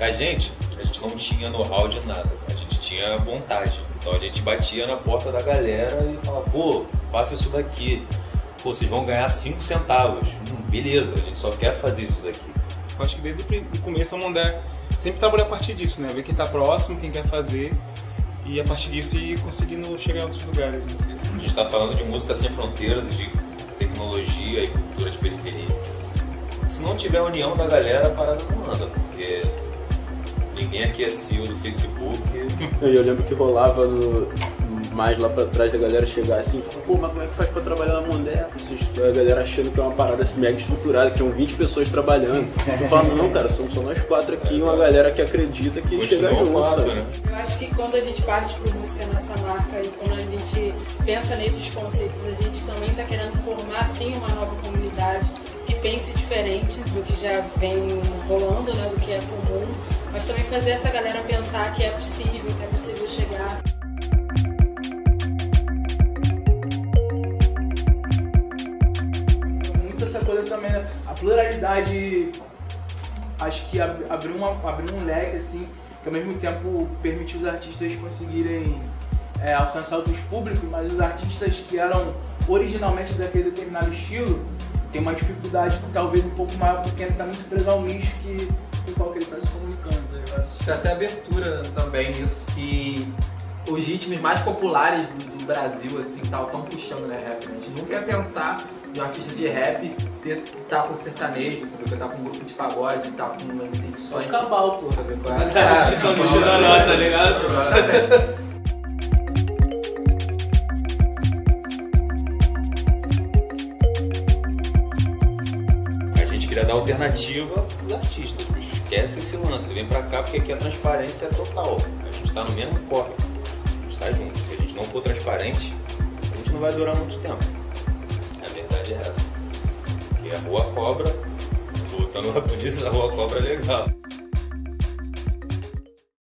A gente não tinha know-how de nada, a gente tinha vontade. Então a gente batia na porta da galera e falava, pô, faça isso daqui. Pô, vocês vão ganhar 5 centavos. Beleza, a gente só quer fazer isso daqui. Eu acho que desde o começo a Mondé sempre trabalhou a partir disso, né? Ver quem tá próximo, quem quer fazer e a partir disso ir conseguindo chegar em outros lugares. A gente está falando de música sem fronteiras e de tecnologia e cultura de periferia. Se não tiver a união da galera, a parada não anda, porque ninguém aqui é CEO do Facebook. Eu lembro que rolava mais lá pra trás da galera chegar assim e falar, pô, mas como é que faz pra trabalhar na Mondé? A galera achando que é uma parada assim, mega estruturada, que tinham 20 pessoas trabalhando. Eu falo, não, cara, somos só nós 4 aqui e uma galera que acredita que chega junto, sabe? Né? Eu acho que quando a gente parte por música nossa marca e quando a gente pensa nesses conceitos, a gente também está querendo formar sim uma nova comunidade que pense diferente do que já vem rolando, né, do que é comum, mas também fazer essa galera pensar que é possível chegar. Muito essa coisa também, né? A pluralidade, acho que abriu um leque assim, que ao mesmo tempo permite os artistas conseguirem alcançar outros públicos, mas os artistas que eram originalmente daquele determinado estilo tem uma dificuldade talvez um pouco maior porque ele está muito preso ao nicho com o qual que ele está se comunicando. Acho que até abertura também nisso, que os ritmos mais populares do Brasil assim estão puxando, né, rap. A gente nunca ia pensar de um artista de rap tá com sertanejo, sabe, tá com um grupo de pagode, tá com um MC de Só cabal, pô. sabe qual é? Chitando nota, tá ligado? A gente queria dar alternativa pros artistas, bicho. Esquece esse lance, vem pra cá porque aqui a transparência é total. A gente tá no mesmo corre, a gente tá junto. Se a gente não for transparente, a gente não vai durar muito tempo. A verdade é essa. Porque a Rua Cobra, voltando lá por isso, a Rua Cobra é legal.